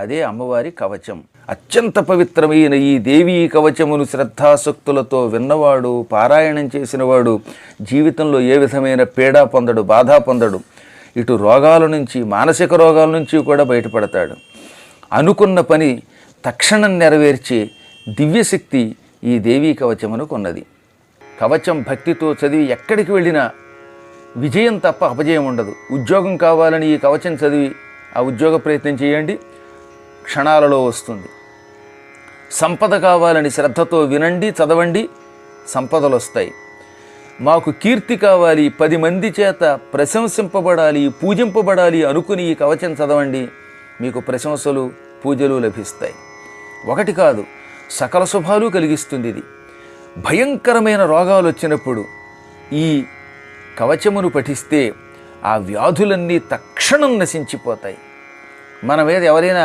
అదే అమ్మవారి కవచం. అత్యంత పవిత్రమైన ఈ దేవీ కవచమును శ్రద్ధాసక్తులతో విన్నవాడు, పారాయణం చేసినవాడు జీవితంలో ఏ విధమైన పీడా పొందడు, బాధ పొందడు. ఇటు రోగాల నుంచి, మానసిక రోగాల నుంచి కూడా బయటపడతాడు. అనుకున్న పని తక్షణం నెరవేర్చే దివ్యశక్తి ఈ దేవీ కవచమునకు ఉన్నది. కవచం భక్తితో చదివి ఎక్కడికి వెళ్ళినా విజయం తప్ప అపజయం ఉండదు. ఉద్యోగం కావాలని ఈ కవచం చదివి ఆ ఉద్యోగ ప్రయత్నం చేయండి, క్షణాలలో వస్తుంది. సంపద కావాలని శ్రద్ధతో వినండి, చదవండి, సంపదలు వస్తాయి. మాకు కీర్తి కావాలి, 10 మంది చేత ప్రశంసింపబడాలి, పూజింపబడాలి అనుకుని ఈ కవచం చదవండి, మీకు ప్రశంసలు, పూజలు లభిస్తాయి. ఒకటి కాదు, సకల శుభాలు కలిగిస్తుంది ఇది. భయంకరమైన రోగాలు వచ్చినప్పుడు ఈ కవచమును పఠిస్తే ఆ వ్యాధులన్నీ తక్షణం నశించిపోతాయి. మన మీద ఎవరైనా